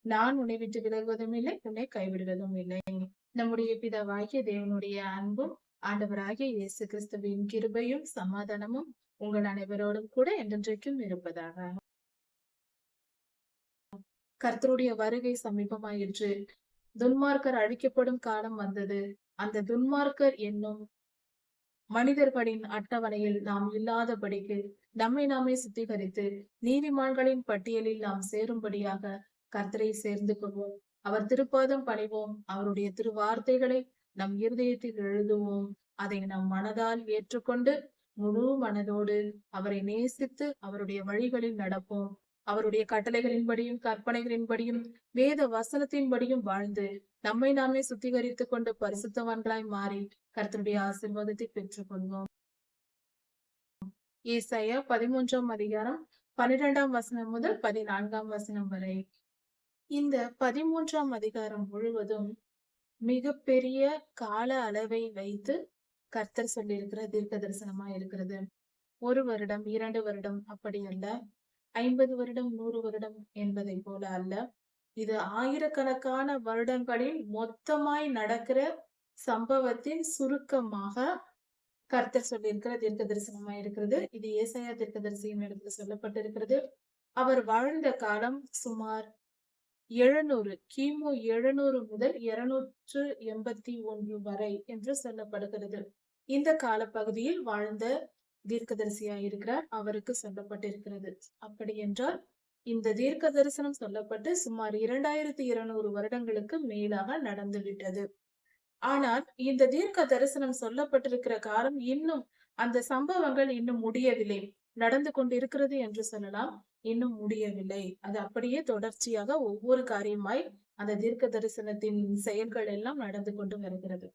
நான் உன்னை விட்டு விலகுவதும் இல்லை, உன்னை கைவிடுவதும் இல்லை. நம்முடைய பிதாவாகிய தேவனுடைய அன்பும் ஆண்டவராகிய இயேசு கிறிஸ்துவின் கிருபையும் சமாதானமும் உங்கள் அனைவரோடும் கூட என்றென்றைக்கும் இருப்பதாக. கர்த்தருடைய வருகை சமீபமாயிற்று. துன்மார்க்கர் அழிக்கப்படும் காலம் வந்தது. அந்த துன்மார்க்கர் என்னும் மனிதர்களின் அட்டவணையில் நாம் இல்லாதபடிக்கு நம்மை நாமே சுத்திகரித்து நீதிமான்களின் பட்டியலில் நாம் சேரும்படியாக கர்த்தரை சேர்ந்து கொள்வோம். அவர் திருப்பாதம் பணிவோம். அவருடைய திருவார்த்தைகளை நம் இருதயத்தில் எழுதுவோம். அதை நம் மனதால் ஏற்றுக்கொண்டு முழு மனதோடு அவரை நேசித்து அவருடைய வழிகளில் நடப்போம். அவருடைய கட்டளைகளின்படியும் கற்பனைகளின்படியும் வேத வசனத்தின்படியும் வாழ்ந்து நம்மை நாமே சுத்திகரித்துக் கொண்டு பரிசுத்தவான்களாய் மாறி கர்த்தருடைய ஆசீர்வாதத்தை பெற்றுக் கொள்வோம். ஏசாயா 13ஆம் அதிகாரம் 12ஆம் வசனம் முதல் 14ஆம் வசனம் வரை. இந்த 13ஆம் அதிகாரம் முழுவதும் மிக பெரிய கால அளவை வைத்து கர்த்தர் சொல்லியிருக்கிற தீர்க்க தரிசனமா இருக்கிறது. 1 வருடம் 2 வருடம் அப்படி அல்ல, 50 வருடம் 100 வருடம் என்பதை போல அல்ல. இது ஆயிரக்கணக்கான வருடங்களில் மொத்தமாய் நடக்கிற சம்பவத்தின் சுருக்கமாக கர்த்தர் சொல்லியிருக்கிற தீர்க்க தரிசனமா இருக்கிறது. இது ஏசாயா தீர்க்கதரிசியின் இடத்துல சொல்லப்பட்டிருக்கிறது. அவர் வாழ்ந்த காலம் சுமார் 700 கிமு 700 முதல் 281 வரை என்று சொல்லப்படுகிறது. இந்த காலப்பகுதியில் வாழ்ந்த தீர்க்கதரிசியா இருக்கிறார், அவருக்கு சொல்லப்பட்டிருக்கிறது. அப்படி என்றால் இந்த தீர்க்க தரிசனம் சொல்லப்பட்டு சுமார் 2200 வருடங்களுக்கு மேலாக நடந்துவிட்டது. ஆனால் இந்த தீர்க்க தரிசனம் சொல்லப்பட்டிருக்கிற காலம் இன்னும் அந்த சம்பவங்கள் இன்னும் முடியவில்லை, நடந்து கொண்டிருக்கிறது என்று சொல்லலாம். இன்னும் முடியவில்லை. அது அப்படியே தொடர்ச்சியாக ஒவ்வொரு காரியமாய் அந்த தீர்க்க தரிசனத்தின் செயல்கள் எல்லாம் நடந்து கொண்டு வருகிறது.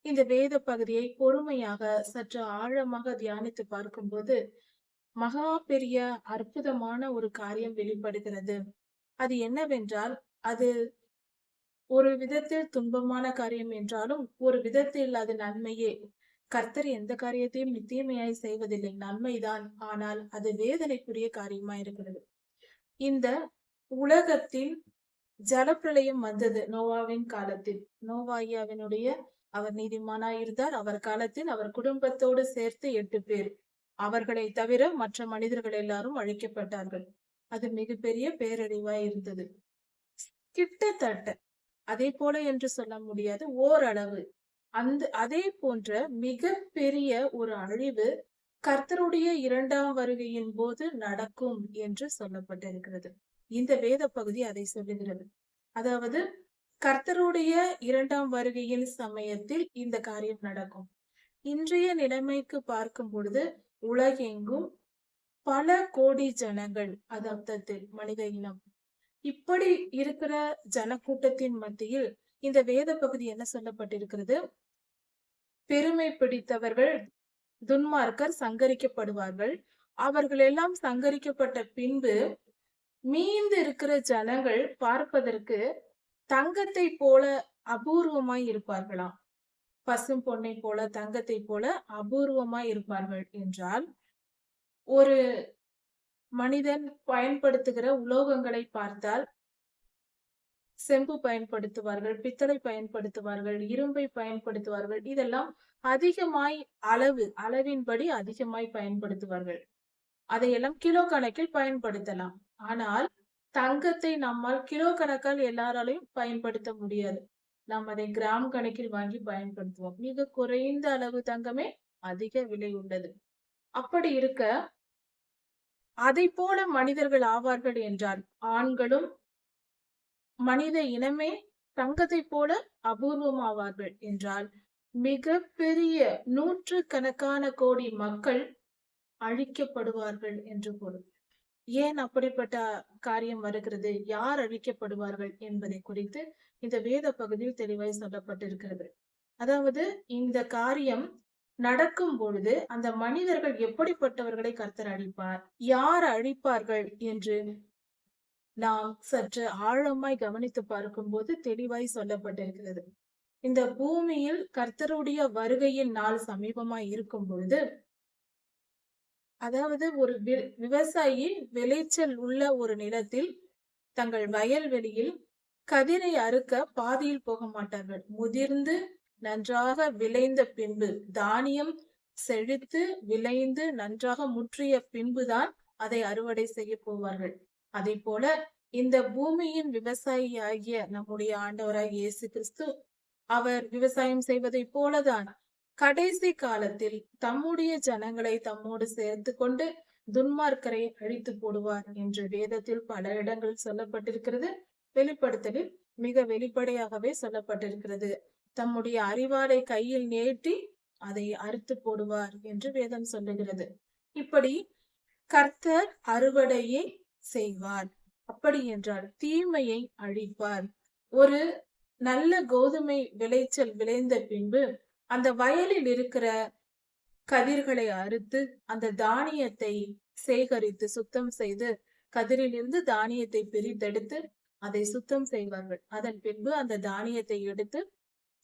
இந்த வேத பகுதியை பொறுமையாக சற்று ஆழமாக தியானித்து பார்க்கும்போது மகா பெரிய அற்புதமான ஒரு காரியம் வெளிப்படுகிறது. அது என்னவென்றால், அது ஒரு விதத்தில் துன்பமான காரியம் என்றாலும் ஒரு விதத்தில் அது நன்மையே. கர்த்தர் எந்த காரியத்தையும் நித்தியமையாய் செய்வதில்லை, நன்மைதான். ஆனால் அது வேதனைக்குரிய காரியமா இருக்கிறது. இந்த உலகத்தில் ஜலப்பிரளயம் வந்தது நோவாவின் காலத்தில். நோவா ஐயாவினுடைய அவர் நீதிமானாய் இருந்தார். அவர் காலத்தில் அவர் குடும்பத்தோடு சேர்த்து 8 பேர், அவர்களை தவிர மற்ற மனிதர்கள் எல்லாரும் அழிக்கப்பட்டார்கள். அது மிகப்பெரிய பேரழிவாய் இருந்தது. கிட்டத்தட்ட அதே போல என்று சொல்ல முடியாது, ஓரளவு அதே போன்ற மிக பெரிய ஒரு அழிவு கர்த்தருடைய 2ஆம் வருகையின் போது நடக்கும் என்று சொல்லப்பட்டிருக்கிறது. இந்த வேத பகுதி அதை சொல்லுகிறது. அதாவது கர்த்தருடைய 2ஆம் வருகையின் சமயத்தில் இந்த காரியம் நடக்கும். இன்றைய நிலைமைக்கு பார்க்கும் பொழுது உலகெங்கும் பல கோடி ஜனங்கள், அதாவது மனித இனம், இப்படி இருக்கிற ஜனக்கூட்டத்தின் மத்தியில் இந்த வேத பகுதி என்ன சொல்லப்பட்டிருக்கிறது? பெருமை பிடித்தவர்கள் துன்மார்க்கர் சங்கரிக்கப்படுவார்கள். அவர்கள் எல்லாம் சங்கரிக்கப்பட்ட பின்பு மீந்து இருக்கிற ஜனங்கள் பார்ப்பதற்கு தங்கத்தை போல அபூர்வமாய் இருப்பார்களாம். பசும் பொன்னை போல தங்கத்தை போல அபூர்வமாய் இருப்பார்கள் என்றால், ஒரு மனிதன் பயன்படுத்துகிற உலோகங்களை பார்த்தால் செம்பு பயன்படுத்துவார்கள், பித்தளை பயன்படுத்துவார்கள், இரும்பை பயன்படுத்துவார்கள். இதெல்லாம் அதிகமாய் அளவின்படி அதிகமாய் பயன்படுத்துவார்கள். அதையெல்லாம் கிலோ கணக்கில் பயன்படுத்தலாம். ஆனால் தங்கத்தை நம்மால் கிலோ கணக்கால் எல்லாராலையும் பயன்படுத்த முடியாது. நாம் அதை கிராம் கணக்கில் வாங்கி பயன்படுத்துவோம். மிக குறைந்த அளவு தங்கமே அதிக விலை உள்ளது. அப்படி இருக்க அதை போல மனிதர்கள் ஆவார்கள் என்றால், ஆண்களும் மனித இனமே தங்கத்தை போல அபூர்வமாவார்கள் என்றால், மிக பெரிய 100 கோடி மக்கள் அழிக்கப்படுவார்கள் என்று பொருள். ஏன் அப்படிப்பட்ட காரியம் வருகிறது, யார் அழிக்கப்படுவார்கள் என்பதை குறித்து இந்த வேத பகுதியில் தெளிவாய் சொல்லப்பட்டிருக்கிறது. அதாவது இந்த காரியம் நடக்கும் பொழுது அந்த மனிதர்கள் எப்படிப்பட்டவர்களை கர்த்தர் அழிப்பார், யார் அழிப்பார்கள் என்று நாம் சற்று ஆழமாய் கவனித்து பார்க்கும்போது தெளிவாய் சொல்லப்பட்டிருக்கிறது. இந்த பூமியில் கர்த்தருடைய வருகையின் நாள் சமீபமாய் இருக்கும் பொழுது, அதாவது ஒரு விவசாயி விளைச்சல் உள்ள ஒரு நிலத்தில் தங்கள் வயல்வெளியில் கதிரை அறுக்க பாதியில் போக மாட்டார்கள். முதிர்ந்து நன்றாக விளைந்த பின்பு, தானியம் செழித்து விளைந்து நன்றாக முற்றிய பின்புதான் அதை அறுவடை செய்ய போவார்கள். அதை போல இந்த பூமியின் விவசாயியாகிய நம்முடைய ஆண்டவராய் இயேசு கிறிஸ்து, அவர் விவசாயம் செய்வதை போலதான் கடைசி காலத்தில் தம்முடைய ஜனங்களை தம்மோடு சேர்த்து கொண்டு துன்மார்க்கரை அழித்து போடுவார் என்று வேதத்தில் பல இடங்கள் சொல்லப்பட்டிருக்கிறது. வெளிப்படுத்தலில் மிக வெளிப்படையாகவே சொல்லப்பட்டிருக்கிறது. தம்முடைய அறிவாளை கையில் நீட்டி அதை அறுத்து போடுவார் என்று வேதம் சொல்லுகிறது. இப்படி கர்த்தர் அறுவடையை செய்வார். அப்படி என்றால் தீமையை அழிப்பார். ஒரு நல்ல கோதுமை விளைச்சல் விளைந்த பின்பு அந்த வயலில் இருக்கிற கதிர்களை அறுத்து அந்த தானியத்தை சேகரித்து சுத்தம் செய்து, கதிரிலிருந்து தானியத்தை பிரித்தெடுத்து அதை சுத்தம் செய்வார்கள். அதன் பின்பு அந்த தானியத்தை எடுத்து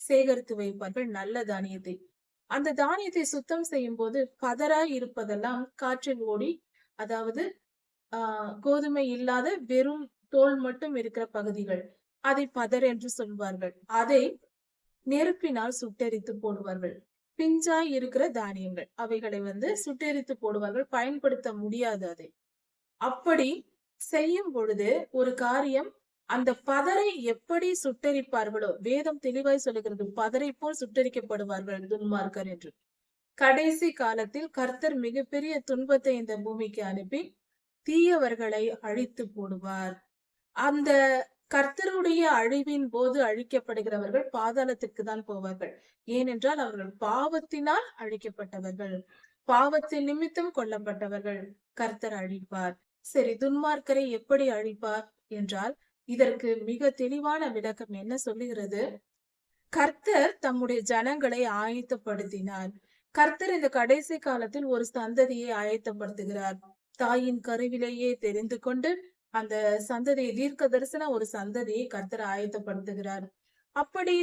சேகரித்து வைப்பார்கள், நல்ல தானியத்தை. அந்த தானியத்தை சுத்தம் செய்யும் போது பதராய் இருப்பதெல்லாம் காற்றில் ஓடி, அதாவது கோதுமை இல்லாத வெறும் தோல் மட்டும் இருக்கிற பகுதிகள், அதை பதர் என்று சொல்வார்கள். அதை நெருப்பினால் சுட்டெரித்து போடுவார்கள். பிஞ்சாய் இருக்கிற தானியங்கள் அவைகளை சுட்டெரித்து போடுவார்கள், பயன்படுத்த முடியாது அதை. அப்படி செய்யும் பொழுது ஒரு காரியம், அந்த பதரை எப்படி சுட்டெரிப்பார்களோ, வேதம் தெளிவாய் சொல்லுகிறது, பதரை போல் சுட்டெரிக்கப்படுவார்கள் துன்மார்க்கர் என்று. கடைசி காலத்தில் கர்த்தர் மிகப்பெரிய துன்பத்தை இந்த பூமிக்கு அனுப்பி தீயவர்களை அழித்து போடுவார். அந்த கர்த்தருடைய அழிவின் போது அழிக்கப்படுகிறவர்கள் பாதாளத்திற்கு தான் போவார்கள். ஏனென்றால் அவர்கள் பாவத்தினால் அழிக்கப்பட்டவர்கள், பாவத்தின் நிமித்தம் கொல்லப்பட்டவர்கள். கர்த்தர் அழிப்பார். சரி, துன்மார்க்கரை எப்படி அழிப்பார் என்றால், இதற்கு மிக தெளிவான விளக்கம் என்ன சொல்லுகிறது? கர்த்தர் தம்முடைய ஜனங்களை ஆயத்தப்படுத்தினார். கர்த்தர் இந்த கடைசி காலத்தில் ஒரு சந்ததியை ஆயத்தப்படுத்துகிறார். தாயின் கருவிலேயே தெரிந்து கொண்டு அந்த சந்ததியை, தீர்க்க தரிசன ஒரு சந்ததியை கர்த்தர் ஆயத்தப்படுத்துகிறார். அப்படி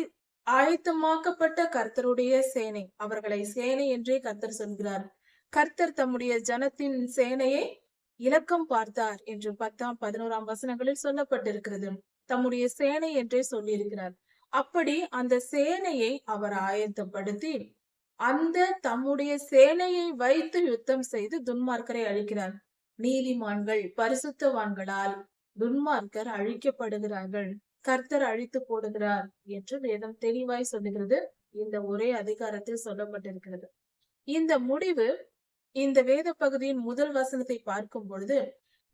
ஆயத்தமாக்கப்பட்ட கர்த்தருடைய சேனை, அவர்களை சேனை என்றே கர்த்தர் சொல்கிறார். கர்த்தர் தம்முடைய ஜனத்தின் சேனையை இலக்கம் பார்த்தார் என்று 10ஆம் 11ஆம் வசனங்களில் சொல்லப்பட்டிருக்கிறது. தம்முடைய சேனை என்றே சொல்லியிருக்கிறார். அப்படி அந்த சேனையை அவர் ஆயத்தப்படுத்தி அந்த தம்முடைய சேனையை வைத்து யுத்தம் செய்து துன்மார்க்கரை அழிக்கிறார். நீதிமான்கள் பரிசுத்தவான்களால் துன்மார்க்கர் அழிக்கப்படுகிறார்கள், கர்த்தர் அழித்து போடுகிறார் என்று வேதம் தெளிவாய் சொல்லுகிறது. இந்த ஒரே அதிகாரத்தில் சொல்லப்பட்டிருக்கிறது. இந்த முடிவு, இந்த வேத பகுதியின் முதல் வசனத்தை பார்க்கும் பொழுது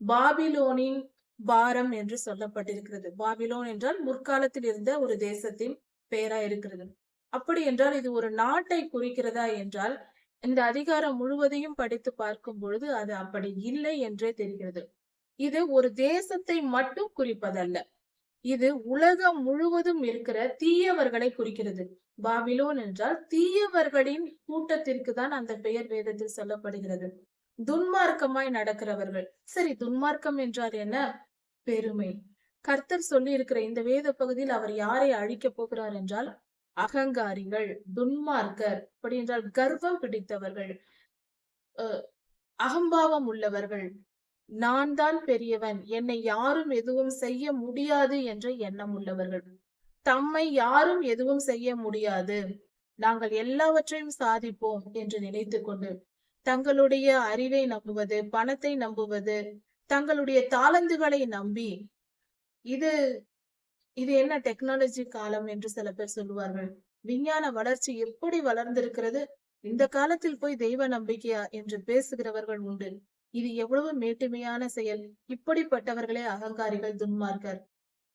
பாபிலோனின் பாரம் என்று சொல்லப்பட்டிருக்கிறது. பாபிலோன் என்றால் முற்காலத்தில் இருந்த ஒரு தேசத்தின் பெயரா இருக்கிறது. அப்படி என்றால் இது ஒரு நாட்டை குறிக்கிறதா என்றால், இந்த அதிகாரம் முழுவதையும் படித்து பார்க்கும் பொழுது அது அப்படி இல்லை என்றே தெரிகிறது. இது ஒரு தேசத்தை மட்டும் குறிப்பதல்ல, இது உலகம் முழுவதும் இருக்கிற தீயவர்களை குறிக்கிறது. பாபிலோன் என்றால் தீயவர்களின் கூட்டத்திற்கு தான் அந்த பெயர் வேதத்தில் சொல்லப்படுகிறது. துன்மார்க்கமாய் நடக்கிறவர்கள். சரி, துன்மார்க்கம் என்றால் என்ன? பெருமை. கர்த்தர் சொல்லி இருக்கிற இந்த வேத பகுதியில் அவர் யாரை அழிக்க போகிறார் என்றால், அகங்காரிகள், துன்மார்க்கர். அப்படி என்றால் கர்வம் பிடித்தவர்கள், அகம்பாவம் உள்ளவர்கள், நான் தான் பெரியவன், என்னை யாரும் எதுவும் செய்ய முடியாது என்ற எண்ணம் உள்ளவர்கள், தம்மை யாரும் எதுவும் செய்ய முடியாது, நாங்கள் எல்லாவற்றையும் சாதிப்போம் என்று நினைத்து கொண்டு தங்களுடைய அறிவை நம்புவது, பணத்தை நம்புவது, தங்களுடைய தாளந்துகளை நம்பி, இது இது என்ன டெக்னாலஜி காலம் என்று சில பேர் சொல்லுவார்கள். விஞ்ஞான வளர்ச்சி எப்படி வளர்ந்திருக்கிறது, இந்த காலத்தில் போய் தெய்வ நம்பிக்கையா என்று பேசுகிறவர்கள் உண்டு. இது எவ்வளவு மேட்டுமையான செயல். இப்படிப்பட்டவர்களே அகங்காரிகள், துன்மார்க்கர்.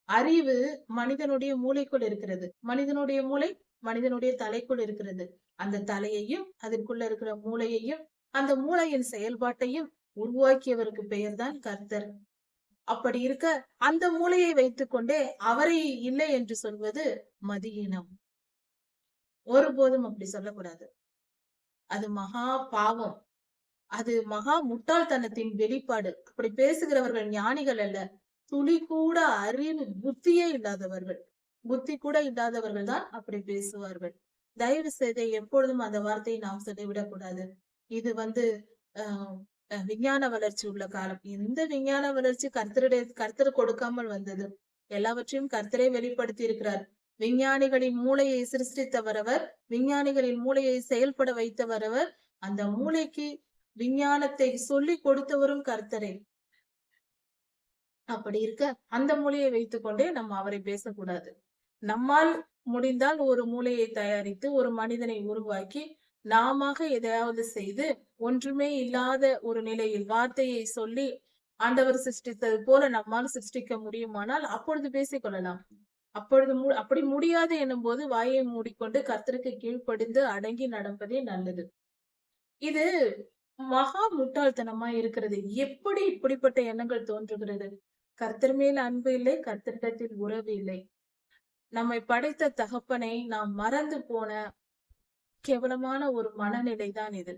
அறிவு மனிதனுடைய மூளைக்குள் இருக்கிறது. மனிதனுடைய மூளை மனிதனுடைய தலைக்குள் இருக்கிறது. அந்த தலையையும் அதற்குள்ள இருக்கிற மூளையையும் அந்த மூளையின் செயல்பாட்டையும் உருவாக்கியவருக்கு பெயர்தான் கர்த்தர். அப்படி இருக்க அந்த மூளையை வைத்துக் கொண்டே அவரை இல்லை என்று சொல்வது மதியினம். ஒருபோதும் அப்படி சொல்லக்கூடாது. அது மகா பாவம், அது மகா முட்டாள்தனத்தின் வெளிப்பாடு. அப்படி பேசுகிறவர்கள் ஞானிகள் அல்ல, துளி கூட அறிவு புத்தியே இல்லாதவர்கள். புத்தி கூட இல்லாதவர்கள் தான் அப்படி பேசுவார்கள். தயவு செய்து எப்பொழுதும் அந்த வார்த்தையை நாம் சொல்லிவிடக் கூடாது. இது விஞ்ஞான வளர்ச்சி உள்ள காலம். இந்த விஞ்ஞான வளர்ச்சி கர்த்தர் கொடுக்காமல் வந்தது. எல்லாவற்றையும் கர்த்தரே வெளிப்படுத்தி இருக்கிறார். விஞ்ஞானிகளின் மூளையை சிருஷ்டித்தவர் அவர், விஞ்ஞானிகளின் மூளையை செயல்பட வைத்தவர் அவர், அந்த மூளைக்கு விஞ்ஞானத்தை சொல்லி கொடுத்தவரும் கர்த்தரே. அப்படி இருக்க அந்த மூளையை வைத்துக்கொண்டே நம்ம அவரை பேசக்கூடாது. நம்மால் முடிந்தால் ஒரு மூளையை தயாரித்து ஒரு மனிதனை உருவாக்கி நாம எதையாவது செய்து ஒன்றுமே இல்லாத ஒரு நிலையில் வார்த்தையை சொல்லி ஆண்டவர் சிருஷ்டித்தது போல நம்மால் சிருஷ்டிக்க முடியுமானால் அப்பொழுது பேசிக்கொள்ளலாம். அப்பொழுது அப்படி முடியாது என்னும் போது வாயை மூடிக்கொண்டு கர்த்தருக்கு கீழ்ப்படிந்து அடங்கி நடப்பதே நல்லது. இது மகா முட்டாள்தனமா இருக்கிறது. எப்படி இப்படிப்பட்ட எண்ணங்கள் தோன்றுகிறது? கர்த்தர் மேல் அன்பு இல்லை, கர்த்தரிடத்தில் உறவு இல்லை. நம்மை படைத்த தகப்பனை நாம் மறந்து போன கேவலமான ஒரு மனநிலை தான் இது.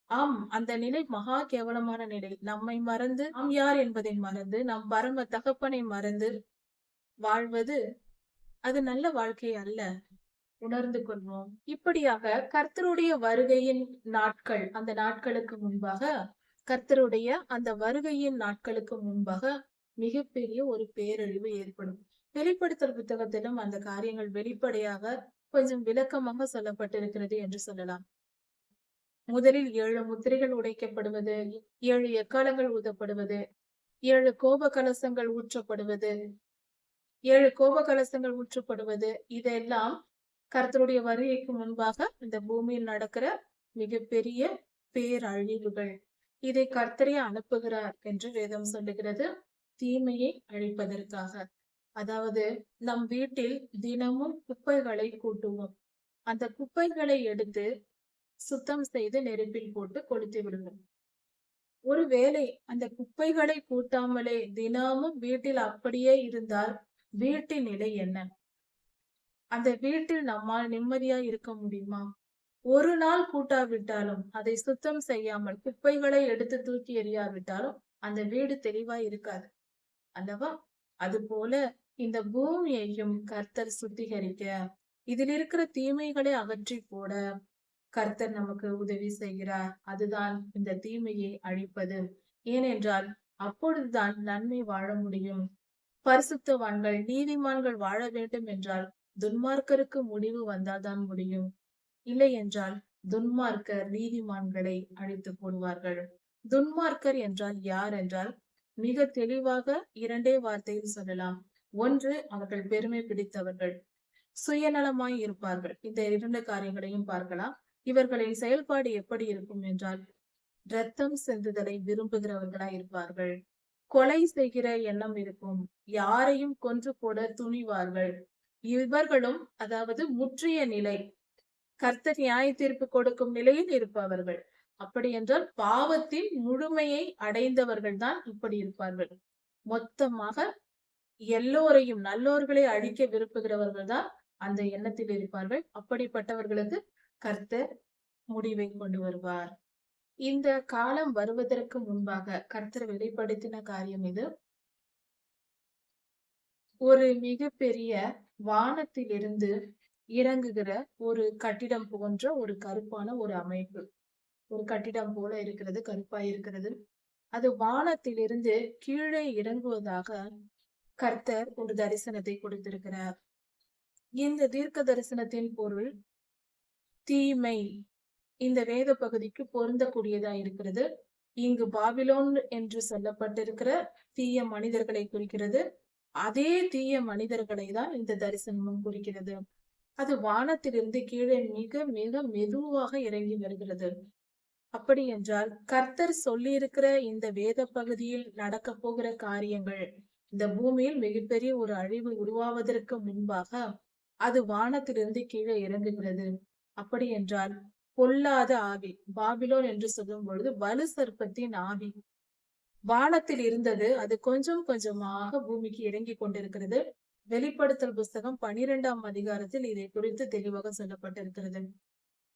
ஆம், அந்த நிலை மகா கேவலமான நிலை. நம்மை மறந்து, நாம் யார் என்பதை மறந்து, நம் பரம தகப்பனை மறந்து வாழ்வது அது நல்ல வாழ்க்கை அல்ல. உணர்ந்து கொள்வோம். இப்படியாக கர்த்தருடைய வருகையின் நாட்கள், அந்த நாட்களுக்கு முன்பாக, கர்த்தருடைய அந்த வருகையின் நாட்களுக்கு முன்பாக மிகப்பெரிய ஒரு பேரழிவு ஏற்படும். வெளிப்படுத்தல் புத்தகத்திலும் அந்த காரியங்கள் வெளிப்படையாக கொஞ்சம் விளக்கமாக சொல்லப்பட்டிருக்கிறது என்று சொல்லலாம். முதலில் 7 முத்திரைகள் உடைக்கப்படுவது, 7 எக்காலங்கள் ஊதப்படுவது, 7 கோப கலசங்கள் ஊற்றப்படுவது, 7 கோப கலசங்கள் ஊற்றப்படுவது, இதெல்லாம் கர்த்தருடைய வருகைக்கு முன்பாக இந்த பூமியில் நடக்கிற மிகப்பெரிய பேரழிவுகள். இதை கர்த்தரே அனுப்புகிறார் என்று வேதம் சொல்லுகிறது, தீமையை அழிப்பதற்காக. அதாவது நம் வீட்டில் தினமும் குப்பைகளை கூட்டுவோம். அந்த குப்பைகளை எடுத்து சுத்தம் செய்து நெருப்பில் போட்டு கொளுத்தி விடுவோம். ஒருவேளை அந்த குப்பைகளை கூட்டாமலே தினமும் வீட்டில் அப்படியே இருந்தால் வீட்டின் நிலை என்ன? அந்த வீட்டில் நம்மால் நிம்மதியா இருக்க முடியுமா? ஒரு நாள் கூட்டாவிட்டாலும், அதை சுத்தம் செய்யாமல் குப்பைகளை எடுத்து தூக்கி எறியாவிட்டாலும் அந்த வீடு தெளிவா இருக்காது அல்லவா? அது போல இந்த பூமியையும் கர்த்தர் சுத்திகரிக்க, இதில் இருக்கிற தீமைகளை அகற்றி போட கர்த்தர் நமக்கு உதவி செய்கிறார். அதுதான் இந்த தீமையை அழிப்பது. ஏனென்றால் அப்பொழுதுதான் நன்மை வாழ முடியும். பரிசுத்தவான்கள், நீதிமான்கள் வாழ வேண்டும் என்றால் துன்மார்க்கருக்கு முடிவு வந்தால்தான் முடியும். இல்லை என்றால் துன்மார்க்கர் நீதிமான்களை அழித்து போடுவார்கள். துன்மார்க்கர் என்றால் யார் என்றால் மிக தெளிவாக 2 வார்த்தையில் சொல்லலாம். ஒன்று, அவர்கள் பெருமை பிடித்தவர்கள், சுயநலமாய் இருப்பார்கள். இந்த 2 காரியங்களையும் பார்க்கலாம். இவர்களின் செயல்பாடு எப்படி இருக்கும் என்றால் இரத்தம் சிந்துதலை விரும்புகிறவர்களாய் இருப்பார்கள். கொலை செய்கிற எண்ணம் இருக்கும். யாரையும் கொன்று போட துணிவார்கள். இவர்களும் அதாவது முற்றிய நிலை, கர்த்தர் நியாய தீர்ப்பு கொடுக்கும் நிலையில் இருப்பவர்கள். அப்படி என்றால் பாவத்தின் முழுமையை அடைந்தவர்கள் தான் இப்படி இருப்பார்கள். மொத்தமாக எல்லோரையும், நல்லோர்களை அழிக்க விரும்புகிறவர்கள் தான் அந்த எண்ணத்தில் இருப்பார்கள். அப்படிப்பட்டவர்களுக்கு கர்த்தர் முடிவை கொண்டு வருவார். இந்த காலம் வருவதற்கு முன்பாக கர்த்தர் வெளிப்படுத்தின காரியம் இது. ஒரு மிகப்பெரிய வானத்திலிருந்து இறங்குகிற ஒரு கட்டிடம் போன்ற ஒரு கருப்பான ஒரு அமைப்பு. ஒரு கட்டிடம் போல இருக்கிறது, கருப்பாய் இருக்கிறது. அது வானத்திலிருந்து கீழே இறங்குவதாக கர்த்தர் ஒரு தரிசனத்தை கொடுத்திருக்கிறார். இந்த தீர்க்க தரிசனத்தின் பொருள் தீமை இந்த வேத பகுதிக்கு பொருந்தக்கூடியதா இருக்கிறது. இங்கு பாபிலோன் என்று சொல்லப்பட்டிருக்கிற தீய மனிதர்களை குறிக்கிறது. அதே தீய மனிதர்களை தான் இந்த தரிசனமும் குறிக்கிறது. அது வானத்திலிருந்து கீழே மிக மிக மெதுவாக இறங்கி வருகிறது. அப்படி என்றால் கர்த்தர் சொல்லியிருக்கிற இந்த வேத பகுதியில் நடக்க போகிற காரியங்கள், இந்த பூமியில் மிகப்பெரிய ஒரு அழிவு உருவாவதற்கு முன்பாக அது வானத்திலிருந்து கீழே இறங்குகிறது. அப்படி என்றால் பொல்லாத ஆவி, பாபிலோன் என்று சொல்லும் பொழுது வலு சர்ப்பத்தின் ஆவி வானத்தில் இருந்தது, அது கொஞ்சம் கொஞ்சமாக பூமிக்கு இறங்கி கொண்டிருக்கிறது. வெளிப்படுத்தல் புஸ்தகம் 12ஆம் அதிகாரத்தில் இதை குறித்து தெளிவாக சொல்லப்பட்டிருக்கிறது.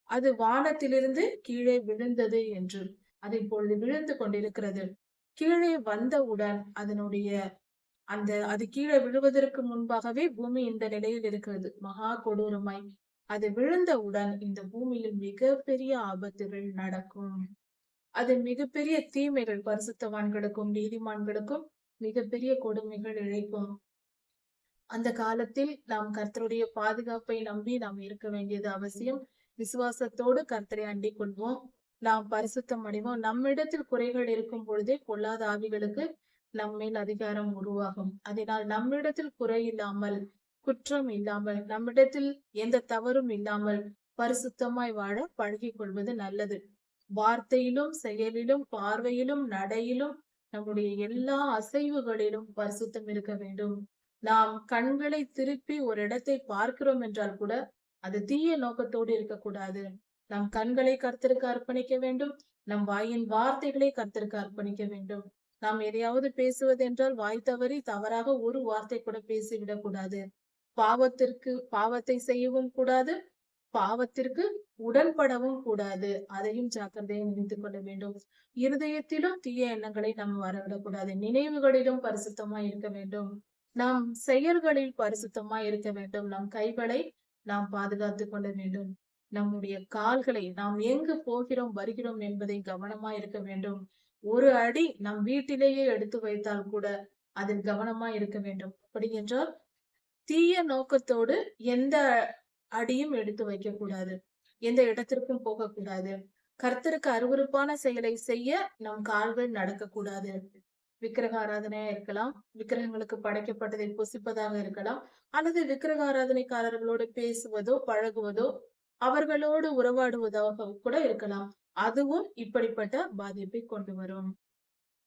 அது வானத்திலிருந்து கீழே விழுந்தது என்று. அது இப்பொழுது விழுந்து கொண்டிருக்கிறது. கீழே வந்தவுடன் அதனுடைய அது கீழே விழுவதற்கு முன்பாகவே பூமி இந்த நிலையில் இருக்கிறது, மகா கொடூரமாய். அது விழுந்தவுடன் இந்த பூமியில் மிகப்பெரிய ஆபத்துகள் நடக்கும். அது மிகப்பெரிய தீமைகள், பரிசுத்தவான்களுக்கும் நீதிமான்களுக்கும் மிகப்பெரிய கொடுமைகள் இழைக்கும். அந்த காலத்தில் நாம் கர்த்தருடைய பாதுகாப்பை நம்பி நாம் இருக்க வேண்டியது அவசியம். விசுவாசத்தோடு கர்த்தரை அண்டிக் கொள்வோம். நாம் பரிசுத்தம் அடைவோம். நம்மிடத்தில் குறைகள் இருக்கும் பொழுதே பொல்லாத ஆவிகளுக்கு நம்மேல் அதிகாரம் உருவாகும். அதனால் நம்மிடத்தில் குறை இல்லாமல், குற்றம் இல்லாமல், நம்மிடத்தில் எந்த தவறும் இல்லாமல் பரிசுத்தமாய் வாழ பழகிக் கொள்வது நல்லது. வார்த்தையிலும், செயலிலும், பார்வையிலும், நடையிலும், நம்முடைய எல்லா அசைவுகளிலும் பரிசுத்தம் இருக்க வேண்டும். நாம் கண்களை திருப்பி ஒரு இடத்தை பார்க்கிறோம் என்றால் கூட அது தீய நோக்கத்தோடு இருக்கக்கூடாது. நம் கண்களை கர்த்தருக்கு அர்ப்பணிக்க வேண்டும். நம் வாயின் வார்த்தைகளை கர்த்தருக்கு அர்ப்பணிக்க வேண்டும். நாம் எதையாவது பேசுவது என்றால் வாய் தவறி தவறாக ஒரு வார்த்தை கூட பேசிவிடக் கூடாது. பாவத்தை செய்யவும் கூடாது. பாவத்திற்கு உடன்படவும் கூடாது. அதையும் ஜாக்கிரதையை நினைத்துக் கொள்ள வேண்டும். இருதயத்திலும் தீய எண்ணங்களை நாம் வரவிடக்கூடாது. நினைவுகளிலும் பரிசுத்தமாய் இருக்க வேண்டும். நாம் செயல்களில் பரிசுத்தமாய் இருக்க வேண்டும். நம் கைகளை நாம் பாதுகாத்துக் கொள்ள வேண்டும். நம்முடைய கால்களை நாம் எங்கு போகிறோம் வருகிறோம் என்பதை கவனமாய் இருக்க வேண்டும். ஒரு அடி நம் வீட்டிலேயே எடுத்து வைத்தால் கூட அதில் கவனமாய் இருக்க வேண்டும். அப்படி என்றால் தீய நோக்கத்தோடு எந்த அடியும் எடுத்து வைக்க கூடாது. எந்த இடத்திற்கும் போகக்கூடாது. கர்த்தருக்கு அருவருப்பான செயலை செய்ய நம் கால்கள் நடக்கக்கூடாது. விக்கிரக ஆராதனையா இருக்கலாம், விக்கிரகங்களுக்கு படைக்கப்பட்டதை புசிப்பதாக இருக்கலாம், அல்லது விக்கிரக ஆராதனைக்காரர்களோடு பேசுவதோ பழகுவதோ அவர்களோடு உறவாடுவதாக கூட இருக்கலாம். அதுவும் இப்படிப்பட்ட பாதிப்பை கொண்டு வரும்.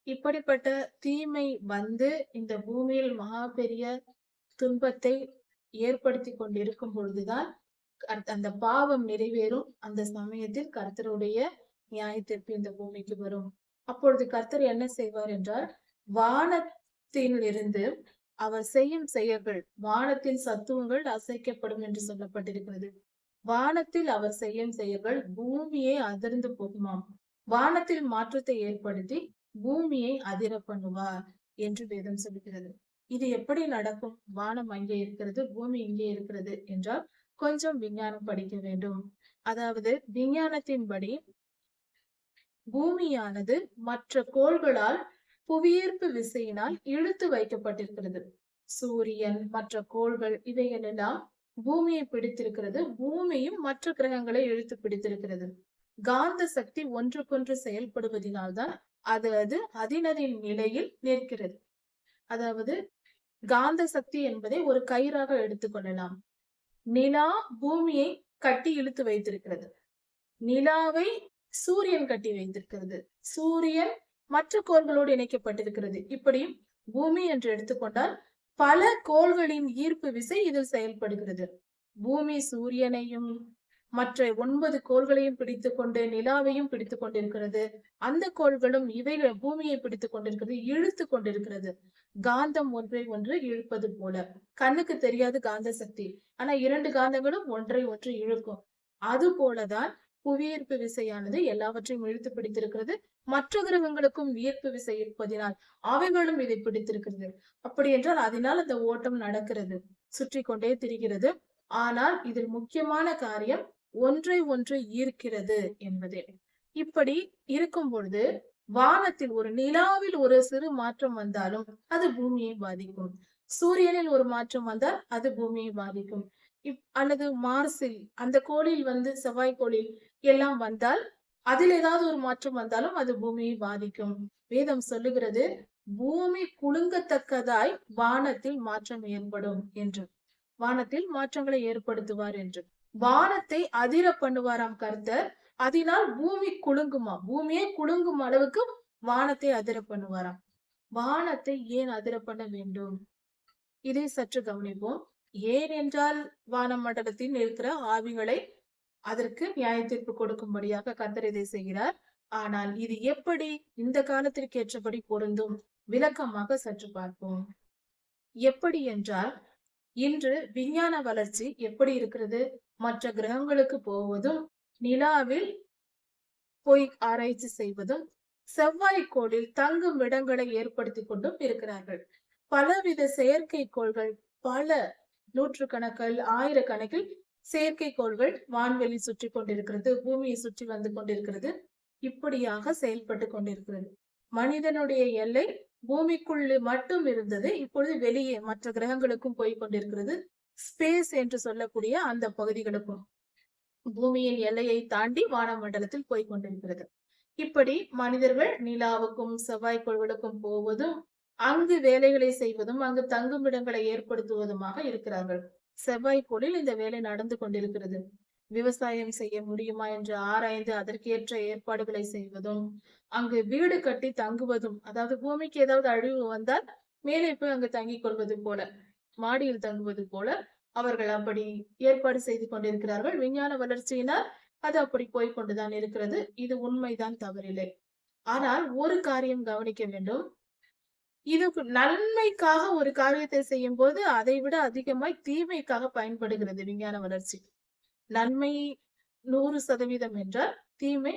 இப்படிப்பட்ட தீமை வந்து இந்த பூமியில் மகா பெரிய துன்பத்தை ஏற்படுத்தி கொண்டிருக்கும் பொழுதுதான் அந்த பாவம் நிறைவேறும். அந்த சமயத்தில் கர்த்தருடைய நியாயத்திற்கு இந்த பூமிக்கு வரும். அப்பொழுது கர்த்தர் என்ன செய்வார் என்றால், வானத்தில் இருந்து அவர் செய்யும் செயல்கள், வானத்தின் சத்துவங்கள் அசைக்கப்படும் என்று சொல்லப்பட்டிருக்கிறது. வானத்தில் அவர் செய்யும் செயல்கள் பூமியை அதிர்ந்து போகுமாம். வானத்தில் மாற்றத்தை ஏற்படுத்தி பூமியை அதிர பண்ணுவார் என்று வேதம் சொல்லுகிறது. இது எப்படி நடக்கும்? வானம் அங்கே இருக்கிறது, பூமி இங்கே இருக்கிறது என்றால் கொஞ்சம் விஞ்ஞானம் படிக்க வேண்டும். அதாவது விஞ்ஞானத்தின்படி பூமியானது மற்ற கோள்களால் புவியீர்ப்பு விசையினால் இழுத்து வைக்கப்பட்டிருக்கிறது. சூரியன், மற்ற கோள்கள் இவைகள் எல்லாம் பூமியை பிடித்திருக்கிறது. பூமியும் மற்ற கிரகங்களை இழுத்து பிடித்திருக்கிறது. காந்த சக்தி ஒன்றுக்கொன்று செயல்படுவதனால்தான் அது அதினதின் நிலையில் நிற்கிறது. அதாவது காந்த சக்தி என்பதை ஒரு கயிறாக எடுத்துக்கொள்ளலாம். நிலா பூமியை கட்டி இழுத்து வைத்திருக்கிறது. நிலாவை சூரியன் கட்டி வைத்திருக்கிறது. சூரியன் மற்ற கோள்களோடு இணைக்கப்பட்டிருக்கிறது. இப்படி பூமி என்று எடுத்துக்கொண்டால் பல கோள்களின் ஈர்ப்பு விசை இதில் செயல்படுகிறது. பூமி சூரியனையும் மற்ற 9 கோள்களையும் பிடித்துக் கொண்டு நிலாவையும் பிடித்துக் கொண்டிருக்கிறது. அந்த கோள்களும் இவைகள் பூமியை பிடித்துக் கொண்டிருக்கிறது, இழுத்து கொண்டிருக்கிறது. காந்தம் ஒன்றை ஒன்று இழுப்பது போல. கண்ணுக்கு தெரியாது காந்த சக்தி, ஆனா 2 காந்தங்களும் ஒன்றை ஒன்று இழுக்கும். அது போலதான் புவியீர்ப்பு விசையானது எல்லாவற்றையும் இழுத்து பிடித்திருக்கிறது. மற்ற கிரகங்களுக்கும் ஈர்ப்பு விசை இருப்பதினால் அவைகளும் இதை பிடித்திருக்கிறது. அப்படி என்றால் அதனால் அந்த ஓட்டம் நடக்கிறது, சுற்றி கொண்டே திரிகிறது. ஆனால் இதில் முக்கியமான காரியம் ஒன்றை ஒன்று ஈர்க்கிறது என்பதே. இப்படி இருக்கும் பொழுது வானத்தில் ஒரு நிலாவில் ஒரு சிறு மாற்றம் வந்தாலும் அது பூமியை பாதிக்கும். சூரியனில் ஒரு மாற்றம் வந்தால் அது பூமியை பாதிக்கும். அல்லது மார்ஸில், அந்த கோளில் வந்து செவ்வாய் கோளில் எல்லாம் வந்தால் அதில் ஏதாவது ஒரு மாற்றம் வந்தாலும் அது பூமியை பாதிக்கும். வேதம் சொல்லுகிறது, பூமி குலுங்கத்தக்கதாய் வானத்தில் மாற்றம் ஏற்படும் என்று. வானத்தில் மாற்றங்களை ஏற்படுத்துவார் என்று. வானத்தை அதிர பண்ணுவாராம் கர்த்தர். அதனால் பூமி குலுங்குமா, பூமியே குலுங்கும் அளவுக்கு வானத்தை அதிர பண்ணுவாராம். வானத்தை ஏன் அதிர பண்ண வேண்டும்? இதை சற்று கவனிப்போம். ஏன் என்றால் வான மண்டலத்தில் இருக்கிற ஆவிகளை அதற்கு நியாயத்தீர்ப்பு கொடுக்கும்படியாக கர்த்தர் இதை செய்கிறார். ஆனால் இது எப்படி இந்த காலத்திற்கு ஏற்றபடி பொருந்தும்? விளக்கமாக சற்று பார்ப்போம். எப்படி என்றால், இன்று விஞ்ஞான வளர்ச்சி எப்படி இருக்கிறது? மற்ற கிரகங்களுக்கு போவதும், நிலாவில் போய் ஆராய்ச்சி செய்வதும், செவ்வாய்க்கோளில் தங்கும் இடங்களை ஏற்படுத்தி கொண்டும் இருக்கிறார்கள். பலவித செயற்கைக்கோள்கள், பல நூற்றுக்கணக்கில் ஆயிரக்கணக்கில் செயற்கைக்கோள்கள் வான்வெளி சுற்றி கொண்டிருக்கிறது, பூமியை சுற்றி வந்து கொண்டிருக்கிறது. இப்படியாக செயல்பட்டு கொண்டிருக்கிறது. மனிதனுடைய எல்லை பூமிக்குள்ளே மட்டும் இருந்தது. இப்பொழுது வெளியே மற்ற கிரகங்களுக்கும் போய் கொண்டிருக்கிறது. ஸ்பேஸ் என்று சொல்லக்கூடிய அந்த பகுதிகளுக்கும். பூமியின் எல்லையை தாண்டி வானமண்டலத்தில் போய் கொண்டிருக்கிறது. இப்படி மனிதர்கள் நிலாவுக்கும் செவ்வாய் கோள்களுக்கும் போவதும், அங்கு வேலைகளை செய்வதும், அங்கு தங்குமிடங்களை ஏற்படுத்துவதுமாக இருக்கிறார்கள். செவ்வாய் கோளில் இந்த வேலை நடந்து கொண்டிருக்கிறது. விவசாயம் செய்ய முடியுமா என்று ஆராய்ந்து அதற்கேற்ற ஏற்பாடுகளை செய்வதும், அங்கு வீடு கட்டி தங்குவதும், அதாவது பூமிக்கு ஏதாவது அழிவு வந்தால் மேலே போய் அங்கு தங்கிக் கொள்வது போல, மாடியில் தங்குவது போல அவர்கள் அப்படி ஏற்பாடு செய்து கொண்டிருக்கிறார்கள். விஞ்ஞான வளர்ச்சியினால் அது அப்படி போய் கொண்டுதான் இருக்கிறது. இது உண்மைதான், தவறில்லை. ஆனால் ஒரு காரியம் கவனிக்க வேண்டும். இதுக்கு நன்மைக்காக ஒரு காரியத்தை செய்யும் போது அதை விட அதிகமாய் தீமைக்காக பயன்படுகிறது விஞ்ஞான வளர்ச்சி. நன்மை 100% என்றால் தீமை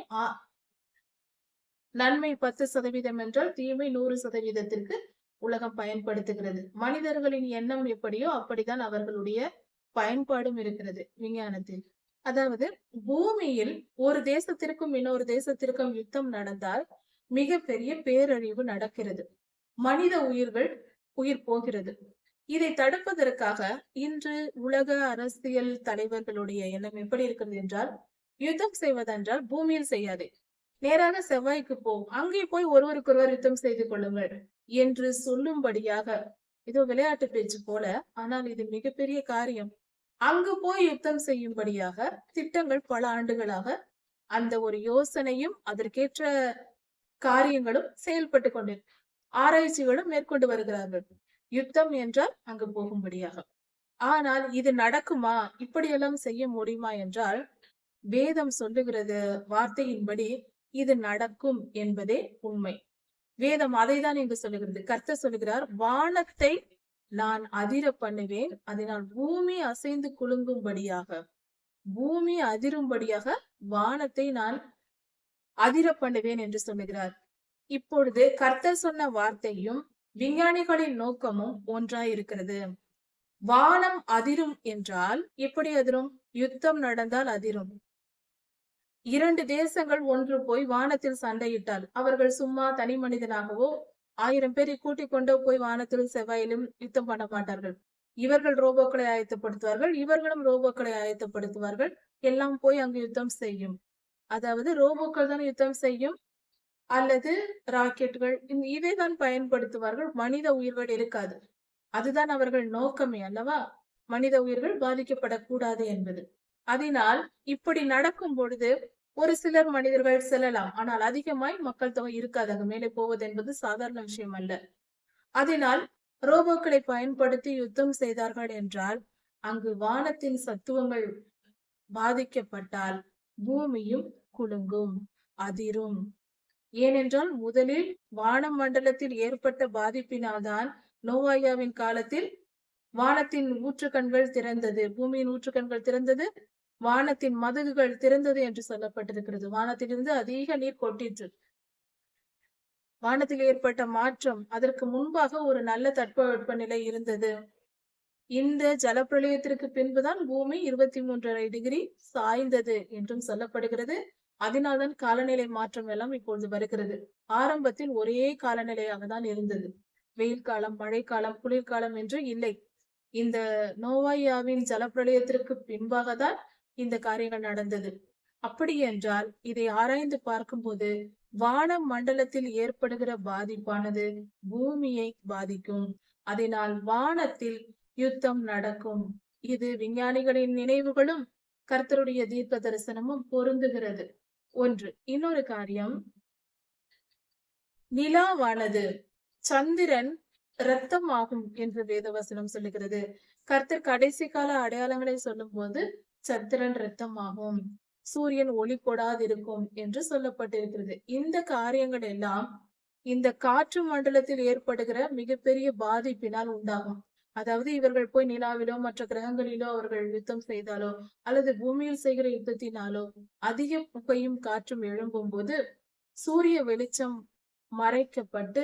நன்மை 10% என்றால் தீமை 100%த்திற்கு உலகம் பயன்படுத்துகிறது. மனிதர்களின் எண்ணம் எப்படியோ அப்படித்தான் அவர்களுடைய பயன்பாடும் இருக்கிறது விஞ்ஞானத்தில். அதாவது பூமியில் ஒரு தேசத்திற்கும் இன்னொரு தேசத்திற்கும் யுத்தம் நடந்தால் மிகப்பெரிய பேரழிவு நடக்கிறது. மனித உயிர் போகிறது. இதை தடுப்பதற்காக இன்று உலக அரசியல் தலைவர்களுடைய எண்ணம் எப்படி இருக்கிறது என்றால், யுத்தம் செய்வதென்றால் பூமியில் செய்யாதே, நேராக செவ்வாய்க்கு போ, அங்கே போய் ஒருவருக்கொருவர் யுத்தம் செய்து கொள்ளுங்கள் என்று சொல்லும்படியாக, இதோ விளையாட்டு பேச்சு போல, ஆனால் இது மிகப்பெரிய காரியம். அங்கு போய் யுத்தம் செய்யும்படியாக திட்டங்கள் பல ஆண்டுகளாக அந்த ஒரு யோசனையும் அதற்கேற்ற காரியங்களும் செயல்பட்டு கொண்டிருக்க, ஆராய்ச்சிகளும் மேற்கொண்டு வருகிறார்கள். யுத்தம் என்றால் அங்கு போகும்படியாக. ஆனால் இது நடக்குமா, இப்படியெல்லாம் செய்ய முடியுமா என்றால், வேதம் சொல்லுகிறது வார்த்தையின்படி இது நடக்கும் என்பதே உண்மை. வேதம் அதைதான் இங்கு சொல்லுகிறது. கர்த்தர் சொல்லுகிறார், வானத்தை நான் அதிர பண்ணுவேன், அதனால் பூமி அசைந்து குலுங்கும்படியாக, பூமி அதிரும்படியாக வானத்தை நான் அதிர பண்ணுவேன் என்று சொல்லுகிறார். இப்பொழுது கர்த்தர் சொன்ன வார்த்தையும் விஞ்ஞானிகளின் நோக்கமும் ஒன்றாய் இருக்கிறது. வானம் அதிரும் என்றால் எப்படி அதிரும்? யுத்தம் நடந்தால் அதிரும். 2 தேசங்கள் ஒன்று போய் வானத்தில் சண்டையிட்டால் அவர்கள் சும்மா தனி மனிதனாகவோ 1000 பேரை கூட்டிக் கொண்டோ போய் வானத்திலும் செவ்வாயிலும் யுத்தம் பண்ண மாட்டார்கள். இவர்கள் ரோபோக்களை ஆயத்தப்படுத்துவார்கள், இவர்களும் ரோபோக்களை ஆயத்தப்படுத்துவார்கள். எல்லாம் போய் அங்கு யுத்தம் செய்யும். அதாவது ரோபோக்கள் தான் யுத்தம் செய்யும், அல்லது ராக்கெட்டுகள், இதைதான் பயன்படுத்துவார்கள். மனித உயிர்கள் இருக்காது. அதுதான் அவர்கள் நோக்கமே அல்லவா? மனித உயிர்கள் பாதிக்கப்படக்கூடாது என்பது. அதனால் இப்படி நடக்கும் பொழுது ஒரு சிலர் மனிதர்கள் செல்லலாம், ஆனால் அதிகமாய் மக்கள் தொகை இருக்காது. அங்கு மேலே போவது என்பது சாதாரண விஷயம் அல்ல. அதனால் ரோபோக்களை பயன்படுத்தி யுத்தம் செய்தார்கள் என்றால், அங்கு வானத்தின் சத்துவங்கள் பாதிக்கப்பட்டால் பூமியும் குலுங்கும், அதிரும். ஏனென்றால் முதலில் வான மண்டலத்தில் ஏற்பட்ட பாதிப்பினால்தான் நோவாயாவின் காலத்தில் வானத்தின் ஊற்றுக்கண்கள் திறந்தது, பூமியின் ஊற்றுக்கண்கள் திறந்தது, வானத்தின் மதகுகள் திறந்தது என்று சொல்லப்பட்டிருக்கிறது. வானத்திலிருந்து அதிக நீர் கொட்டிற்று. வானத்தில் ஏற்பட்ட மாற்றம். அதற்கு முன்பாக ஒரு நல்ல தட்பவெப்பநிலை இருந்தது. இந்த ஜலப்பிரளயத்திற்கு பின்புதான் பூமி 23.5 டிகிரி சாய்ந்தது என்றும் சொல்லப்படுகிறது. அதனால்தான் காலநிலை மாற்றம் எல்லாம் இப்பொழுது வருகிறது. ஆரம்பத்தில் ஒரே காலநிலையாக தான் இருந்தது. வெயில் காலம், மழைக்காலம், குளிர்காலம் என்று இல்லை. இந்த நோவாயாவின் ஜலப்பிரளயத்திற்கு பின்பாக தான் இந்த காரியங்கள் நடந்தது. அப்படி என்றால் இதை ஆராய்ந்து பார்க்கும்போது வான மண்டலத்தில் ஏற்படுகிற பாதிப்பானது பூமியை பாதிக்கும். அதனால் வானத்தில் யுத்தம் நடக்கும். இது விஞ்ஞானிகளின் நினைவுகளும் கர்த்தருடைய தீர்க்க தரிசனமும் பொருந்துகிறது. ஒன்று. இன்னொரு காரியம், நிலாவானது சந்திரன் இரத்தம் ஆகும் என்று வேதவசனம் சொல்லுகிறது. கர்த்தர் கடைசி கால அடையாளங்களை சொல்லும் போது சந்திரன் இரத்தம் ஆகும், சூரியன் ஒளி கொடாதிருக்கும் என்று சொல்லப்பட்டிருக்கிறது. இந்த காரியங்கள் எல்லாம் இந்த காற்று மண்டலத்தில் ஏற்படுகிற மிகப்பெரிய பாதிப்பினால் உண்டாகும். அதாவது இவர்கள் போய் நிலாவிலோ மற்ற கிரகங்களிலோ அவர்கள் யுத்தம் செய்தாலோ அல்லது பூமியில் செய்கிற யுத்தத்தினாலோ அதிக புகையும் காற்றும் எழும்பும் போது சூரிய வெளிச்சம் மறைக்கப்பட்டு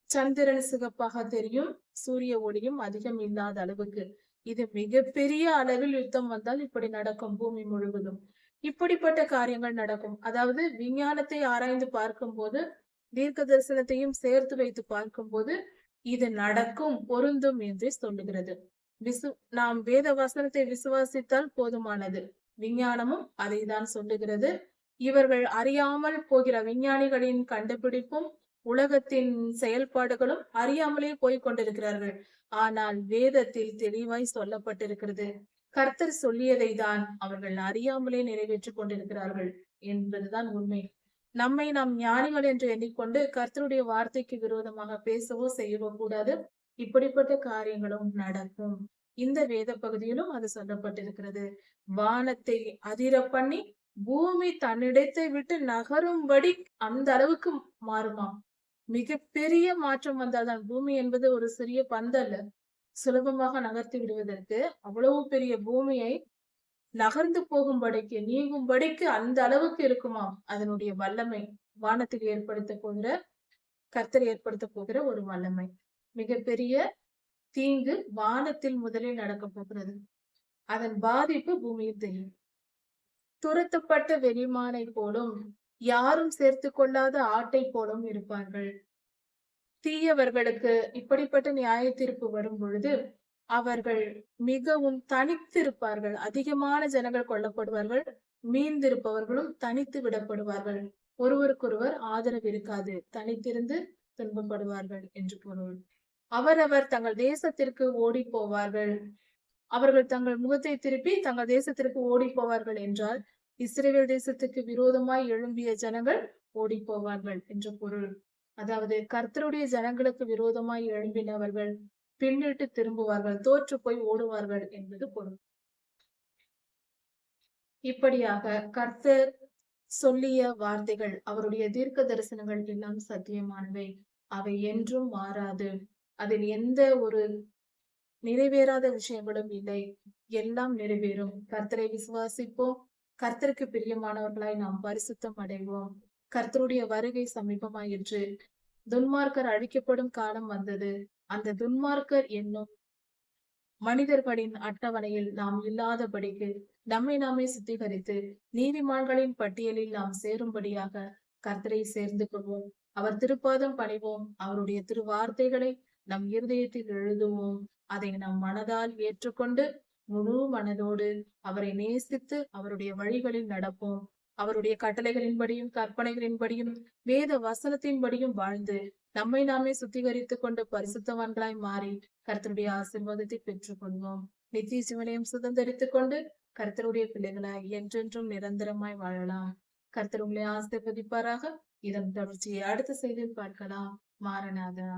சந்திரன் சிகப்பாக தெரியும், சூரிய ஒளியும் அதிகம் இல்லாத அளவுக்கு. இது மிகப்பெரிய அளவில் யுத்தம் வந்தால் இப்படி நடக்கும் பூமி முழுவதும். இப்படிப்பட்ட காரியங்கள் நடக்கும். அதாவது விஞ்ஞானத்தை ஆராய்ந்து பார்க்கும் போது தீர்க்க தரிசனத்தையும் சேர்த்து வைத்து பார்க்கும்போது இது நடக்கும், பொருந்தும் என்று சொல்லுகிறது. நாம் வேத வசனத்தை விசுவாசித்தால் போதுமானது. விஞ்ஞானமும் அதை தான் சொல்லுகிறது. இவர்கள் அறியாமல் போகிற விஞ்ஞானிகளின் கண்டுபிடிப்பும் உலகத்தின் செயல்பாடுகளும் அறியாமலே போய்க் கொண்டிருக்கிறார்கள். ஆனால் வேதத்தில் தெளிவாய் சொல்லப்பட்டிருக்கிறது. கர்த்தர் சொல்லியதை தான் அவர்கள் அறியாமலே நிறைவேற்றிக் கொண்டிருக்கிறார்கள் என்பதுதான் உண்மை. நம்மை நாம் ஞானிகள் என்று எண்ணிக்கொண்டு கர்த்தருடைய வார்த்தைக்கு விரோதமாக பேசவோ செய்யவோ கூடாது. இப்படிப்பட்ட காரியங்களும் நடக்கும். இந்த வேத பகுதியிலும் அது சொல்லப்பட்டிருக்கிறது. வானத்தை அதிர பண்ணி பூமி தன்னிடத்தை விட்டு நகரும்படி அந்த அளவுக்கு மாறுமாம். மிகப்பெரிய மாற்றம் வந்தால்தான், பூமி என்பது ஒரு சிறிய பந்தல்ல, சுலபமாக நகர்த்தி விடுவதற்கு அவ்வளவு பெரிய பூமியை நகர்ந்து போகும்படிக்கு, நீங்கும்படிக்கு அந்த அளவுக்கு இருக்குமாம் அதனுடைய வல்லமை. வானத்தில் ஏற்படுத்த போகிற, கர்த்தர் ஏற்படுத்த போகிற ஒரு வல்லமை. மிகப்பெரிய தீங்கு வானத்தில் முதலில் நடக்க போகிறது. அதன் பாதிப்பு பூமியில் தெரியும். துரத்தப்பட்ட வெளிமானை போலும், யாரும் சேர்த்து கொள்ளாத ஆட்டை போலும் இருப்பார்கள். தீயவர்களுக்கு இப்படிப்பட்ட நியாய தீர்ப்பு வரும் பொழுது அவர்கள் மிகவும் தனித்திருப்பார்கள். அதிகமான ஜனங்கள் கொல்லப்படுவார்கள். மீந்திருப்பவர்களும் தனித்து விடப்படுவார்கள். ஒருவருக்கொருவர் ஆதரவு இருக்காது. தனித்திருந்து துன்பப்படுவார்கள் என்று பொருள். அவரவர் தங்கள் தேசத்திற்கு ஓடி போவார்கள். அவர்கள் தங்கள் முகத்தை திருப்பி தங்கள் தேசத்திற்கு ஓடி போவார்கள் என்றால், இஸ்ரவேல் தேசத்துக்கு விரோதமாய் எழும்பிய ஜனங்கள் ஓடி போவார்கள் என்று பொருள். அதாவது கர்த்தருடைய ஜனங்களுக்கு விரோதமாய் எழும்பினவர்கள் பின்னிட்டு திரும்புவார்கள், தோற்று போய் ஓடுவார்கள் என்பது பொருள். இப்படியாக கர்த்தர் சொல்லிய வார்த்தைகள், அவருடைய தீர்க்க தரிசனங்கள் எல்லாம் சத்தியமானவை. அவை என்றும் மாறாது. அதில் எந்த ஒரு நிறைவேறாத விஷயங்களும் இல்லை. எல்லாம் நிறைவேறும். கர்த்தரை விசுவாசிப்போம். கர்த்தருக்கு பிரியமானவர்களாய் நாம் பரிசுத்தம் அடைவோம். கர்த்தருடைய வருகை சமீபமாயிற்று. துன்மார்க்கர் அழிக்கப்படும் காலம் வந்தது. அந்த துன்மார்க்கர் என்னும் மனிதர்களின் அட்டவணையில் நாம் இல்லாதபடிக்கு நம்மை நாமே சுத்திகரித்து நீதிமான்களின் பட்டியலில் நாம் சேரும்படியாக கர்த்தரை சேர்ந்து கொள்வோம். அவர் திருப்பாதம் பணிவோம். அவருடைய திருவார்த்தைகளை நம் இருதயத்தில் எழுதுவோம். அதை நம் மனதால் ஏற்றுக்கொண்டு முழு மனதோடு அவரை நேசித்து அவருடைய வழிகளில் நடப்போம். அவருடைய கட்டளைகளின்படியும் கற்பனைகளின்படியும் வேத வசனத்தின்படியும் வாழ்ந்து நம்மை நாமே சுத்திகரித்துக் கொண்டு பரிசுத்தவான்களாய் மாறி கர்த்தருடைய ஆசீர்வாதத்தை பெற்றுக் கொள்வோம். நித்திய ஜீவனையும் சுதந்திரித்துக் கொண்டு கர்த்தருடைய பிள்ளைகளாய் என்றென்றும் நிரந்தரமாய் வாழலாம். கர்த்தர் உங்களை ஆசீர்வதிப்பாராக. இதன் தொடர்ச்சியை அடுத்த செய்தியில் பார்க்கலாம். மாரநாதா.